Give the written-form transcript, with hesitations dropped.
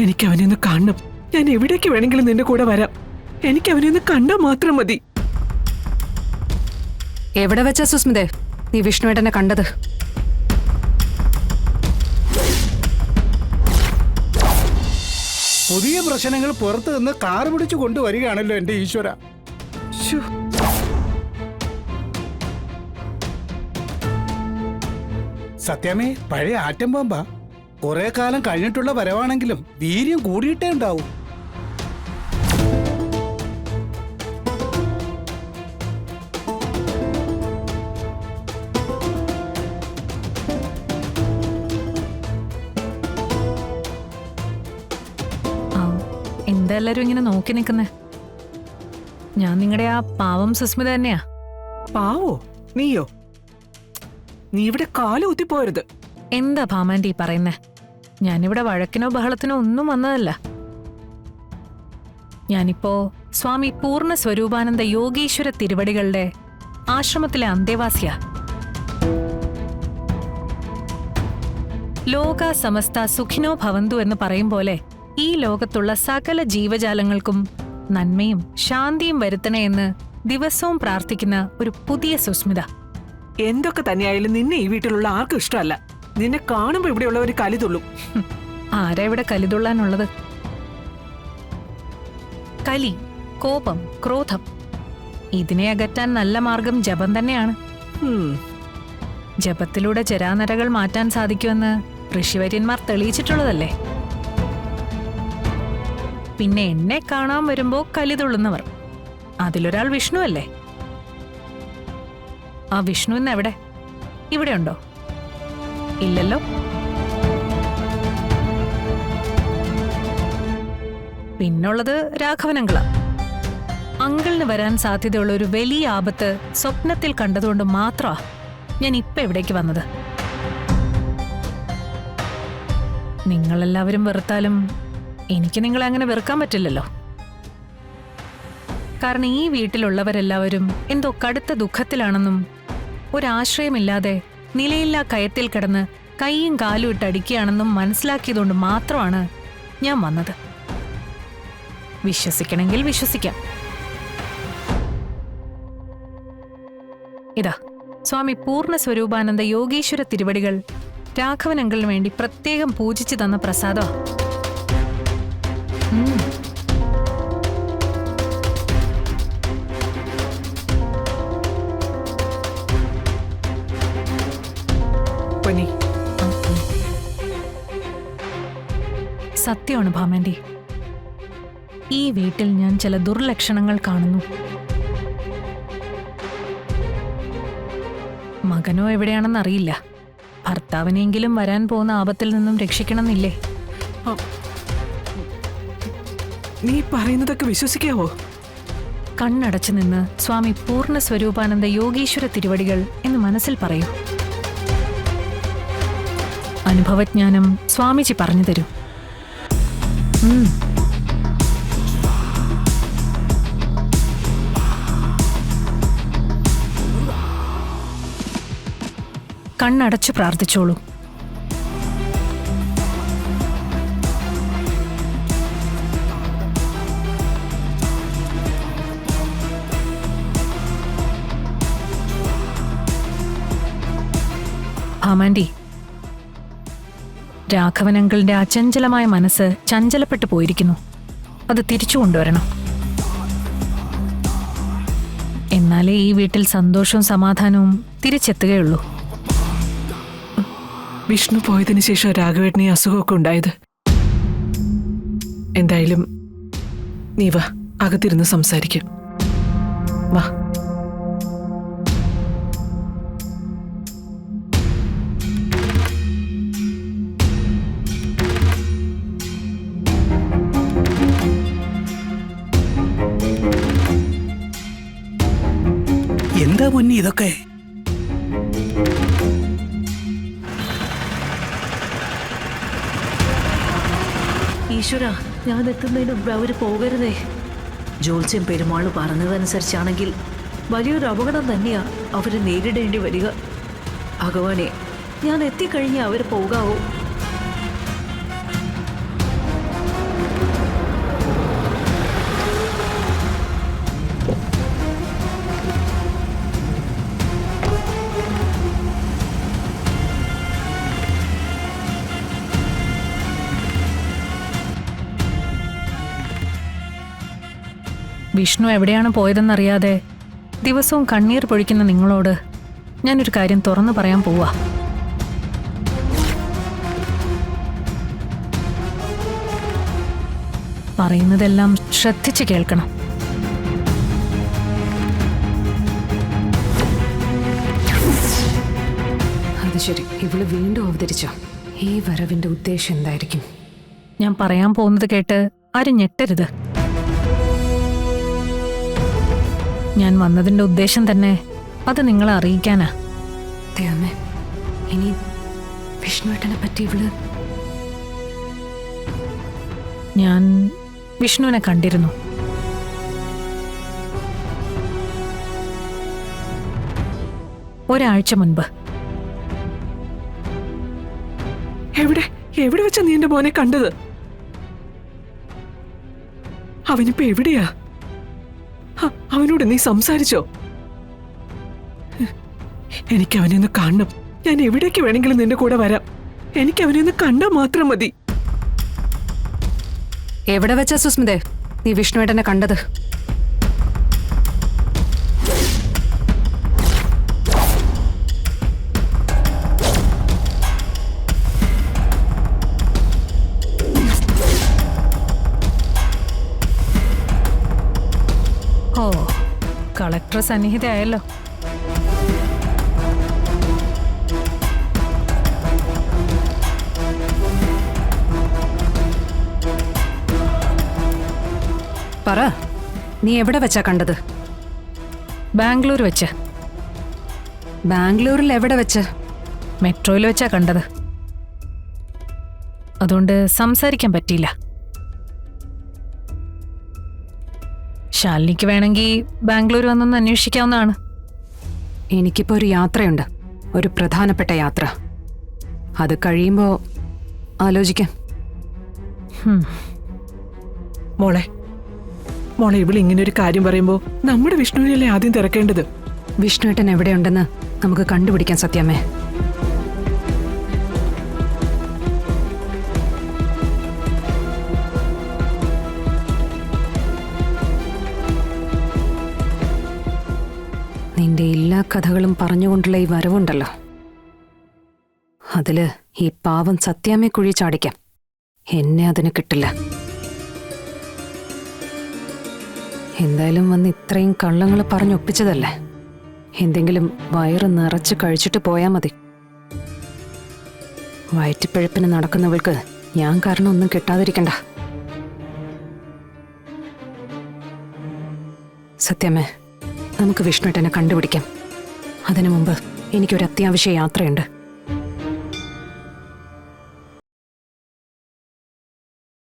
എനിക്ക് അവനെ ഒന്ന് കാണണം. ഞാൻ എവിടേക്ക് വേണമെങ്കിലും നിന്റെ കൂടെ വരാം. എനിക്ക് അവനെ ഒന്ന് കണ്ടാൽ മാത്രം മതി. എവിടെ വെച്ചാ സുസ്മിതേ നീ വിഷ്ണുവേട്ടനെ കണ്ടത്? പുതിയ പ്രശ്നങ്ങൾ പുറത്തു നിന്ന് കാർ പിടിച്ചു കൊണ്ടുവരികയാണല്ലോ എന്റെ ഈശ്വര. സത്യമേ, പഴയ ആറ്റം ബോംബ. കുറെ കാലം കഴിഞ്ഞിട്ടുള്ള വരവാണെങ്കിലും വീര്യം കൂടിയിട്ടേ ഉണ്ടാവും. എന്താ എല്ലാരും ഇങ്ങനെ നോക്കി നിൽക്കുന്നേ? ഞാൻ നിങ്ങളുടെ ആ പാവം സുസ്മിത തന്നെയാ. പാവോ? നീയോ? നീ ഇവിടെ കാലൂത്തിപ്പോരുത്. എന്താ ഭാമാൻറ്റി പറയുന്നേ? ഞാനിവിടെ വഴക്കിനോ ബഹളത്തിനോ ഒന്നും വന്നതല്ല. ഞാനിപ്പോ സ്വാമി പൂർണ്ണ സ്വരൂപാനന്ദ യോഗീശ്വര തിരുവടികളുടെ ആശ്രമത്തിലെ അന്തേവാസിയാ. ലോക സമസ്ത സുഖിനോ ഭവന്തു എന്ന് പറയും പോലെ ഈ ലോകത്തുള്ള സകല ജീവജാലങ്ങൾക്കും നന്മയും ശാന്തിയും വരുത്തണേ എന്ന് ദിവസവും പ്രാർത്ഥിക്കുന്ന ഒരു പുതിയ സുസ്മിത. എന്തൊക്കെ തന്നെയായാലും നിന്നെ ഈ വീട്ടിലുള്ള ആർക്കും ഇഷ്ടമല്ല. നിന്നെ കാണുമ്പോ ഇവിടെയുള്ളവർ കലിതുള്ളും. ആരാ ഇവിടെ കലിതുള്ളാനുള്ളത്? കലി, കോപം, ക്രോധം ഇതിനെ അകറ്റാൻ നല്ല മാർഗം ജപം തന്നെയാണ്. ജപത്തിലൂടെ ജരാനരകൾ മാറ്റാൻ സാധിക്കുമെന്ന് ഋഷിവര്യന്മാർ തെളിയിച്ചിട്ടുള്ളതല്ലേ. പിന്നെ എന്നെ കാണാൻ വരുമ്പോ കലിതുള്ളുന്നവർ, അതിലൊരാൾ വിഷ്ണു അല്ലേ? ആ വിഷ്ണു ഇന്ന് എവിടെ? ഇവിടെ ഉണ്ടോ? ഇല്ലല്ലോ. പിന്നുള്ളത് രാഘവനങ്കിളാ. അങ്കിളിന് വരാൻ സാധ്യതയുള്ള ഒരു വലിയ ആപത്ത് സ്വപ്നത്തിൽ കണ്ടതുകൊണ്ട് മാത്രമാ ഞാൻ ഇപ്പൊ ഇവിടേക്ക് വന്നത്. നിങ്ങളെല്ലാവരും വെറുത്താലും എനിക്ക് നിങ്ങളെ അങ്ങനെ വെറുക്കാൻ പറ്റില്ലല്ലോ. കാരണം ഈ വീട്ടിലുള്ളവരെല്ലാവരും എന്തോ കടുത്ത ദുഃഖത്തിലാണെന്നും ഒരാശ്രയമില്ലാതെ നിലയില്ലാ കയത്തിൽ കിടന്ന് കൈയും കാലും ഇട്ടടിക്കുകയാണെന്നും മനസ്സിലാക്കിയതുകൊണ്ട് മാത്രമാണ് ഞാൻ വന്നത്. വിശ്വസിക്കണമെങ്കിൽ വിശ്വസിക്കാം. ഇതാ സ്വാമി പൂർണ്ണ സ്വരൂപാനന്ദ യോഗീശ്വര തിരുവടികൾ രാഘവനങ്കിളിന് വേണ്ടി പ്രത്യേകം പൂജിച്ചു തന്ന പ്രസാദമാ. സത്യമാണ് ഭാമാൻറ്റി, ഈ വീട്ടിൽ ഞാൻ ചില ദുർലക്ഷണങ്ങൾ കാണുന്നു. മകനോ എവിടെയാണെന്നറിയില്ല. ഭർത്താവിനെങ്കിലും വരാൻ പോകുന്ന ആപത്തിൽ നിന്നും രക്ഷിക്കണമെന്നില്ലേ? നീ പറയുന്നതൊക്കെ വിശ്വസിക്കാവോ? കണ്ണടച്ചു നിന്ന് സ്വാമി പൂർണ്ണ സ്വരൂപാനന്ദ യോഗീശ്വര തിരുവടികൾ എന്ന് മനസ്സിൽ പറയൂ. അനുഭവജ്ഞാനം സ്വാമിജി പറഞ്ഞു തരൂ. കണ്ണടച്ചു പ്രാർത്ഥിച്ചോളൂ. ഭാമാൻറ്റി, രാഘവനങ്കിളിന്റെ അചഞ്ചലമായ മനസ്സ് ചഞ്ചലപ്പെട്ടു പോയിരിക്കുന്നു. അത് തിരിച്ചു കൊണ്ടുവരണം. എന്നാലേ ഈ വീട്ടിൽ സന്തോഷവും സമാധാനവും തിരിച്ചെത്തുകയുള്ളൂ. വിഷ്ണു പോയതിനു ശേഷം രാഘവേട്ടന് ഈ അസുഖമൊക്കെ ഉണ്ടായത്. എന്തായാലും നീ വാ, അകത്തിരുന്ന് സംസാരിക്കും. വാ. എന്താ പൊന്നി ഇതൊക്കെ? ഈശ്വര, ഞാൻ എത്തുന്നതിന് മുമ്പ് അവര് പോകരുതേ. ജോത്സ്യം പെരുമാൾ പറഞ്ഞതനുസരിച്ചാണെങ്കിൽ വലിയൊരു അപകടം തന്നെയാ അവര് നേരിടേണ്ടി വരിക. ഭഗവാനെ, ഞാൻ എത്തിക്കഴിഞ്ഞ് അവർ പോകാവോ? വിഷ്ണു എവിടെയാണ് പോയതെന്നറിയാതെ ദിവസവും കണ്ണീർ പൊഴിക്കുന്ന നിങ്ങളോട് ഞാനൊരു കാര്യം തുറന്നു പറയാൻ പോവാ. പറയുന്നതെല്ലാം ശ്രദ്ധിച്ച് കേൾക്കണം. അത് ശരി, ഇവള് വീണ്ടും അവതരിച്ചോ? ഈ വരവിന്റെ ഉദ്ദേശം എന്തായിരിക്കും? ഞാൻ പറയാൻ പോകുന്നത് കേട്ട് ആരും ഞെട്ടരുത്. ഞാൻ വന്നതിന്റെ ഉദ്ദേശം തന്നെ അത് നിങ്ങളെ അറിയിക്കാനാ. ദൈവമേ, ഇനി വിഷ്ണുവേട്ടനെ പറ്റി ഇവള്... ഞാൻ വിഷ്ണുവിനെ കണ്ടിരുന്നു. ഒരാഴ്ച മുൻപ്. എവിടെ വെച്ചാ നീ എന്റെ മോനെ കണ്ടത്? അവനിപ്പോ എവിടെയാ? അവനോട് നീ സംസാരിച്ചോ? എനിക്ക് അവനെ ഒന്ന് കാണണം. ഞാൻ എവിടേക്ക് വേണമെങ്കിലും നിന്റെ കൂടെ വരാം. എനിക്ക് അവനെ ഒന്ന് കണ്ടാ മാത്രം മതി. എവിടെ വെച്ചാ സുസ്മിതേ നീ വിഷ്ണുവേട്ടനെ കണ്ടത്? ഓ, കളക്ടർ സന്നിഹിതയായല്ലോ. പറ, നീ എവിടെ വെച്ചാ കണ്ടത്? ബാംഗ്ലൂർ വെച്ച്. ബാംഗ്ലൂരിൽ എവിടെ വെച്ച്? മെട്രോയിൽ വെച്ചാ കണ്ടത്. അതുകൊണ്ട് സംസാരിക്കാൻ പറ്റിയില്ല. ശാലിനിക്ക് വേണമെങ്കിൽ ബാംഗ്ലൂർ വന്നൊന്ന് അന്വേഷിക്കാവുന്നതാണ്. എനിക്കിപ്പോ ഒരു യാത്രയുണ്ട്, ഒരു പ്രധാനപ്പെട്ട യാത്ര. അത് കഴിയുമ്പോ ആലോചിക്കാം. മോളെ ഇവിടെ ഇങ്ങനെ ഒരു കാര്യം പറയുമ്പോ നമ്മുടെ വിഷ്ണുവിനല്ലേ ആദ്യം തിരക്കേണ്ടത്. വിഷ്ണുവേട്ടൻ എവിടെയുണ്ടെന്ന് നമുക്ക് കണ്ടുപിടിക്കാൻ സത്യമേ. നിന്റെ എല്ലാ കഥകളും പറഞ്ഞുകൊണ്ടുള്ള ഈ വരവുണ്ടല്ലോ, അതില് ഈ പാവം സത്യാമ്മയെ കുഴി ചാടിക്കാം. എന്നെ അതിന് കിട്ടില്ല. എന്തായാലും വന്ന് ഇത്രയും കള്ളങ്ങൾ പറഞ്ഞൊപ്പിച്ചതല്ലേ, എന്തെങ്കിലും വയറ് നിറച്ച് കഴിച്ചിട്ട് പോയാ മതി. വയറ്റിപ്പിഴപ്പിന് നടക്കുന്നവൾക്ക് ഞാൻ കാരണം ഒന്നും കിട്ടാതിരിക്കണ്ട. സത്യമേ, നമുക്ക് വിഷ്ണുവേട്ടനെ കണ്ടുപിടിക്കാം. അതിനു മുമ്പ് എനിക്കൊരു അത്യാവശ്യ യാത്രയുണ്ട്.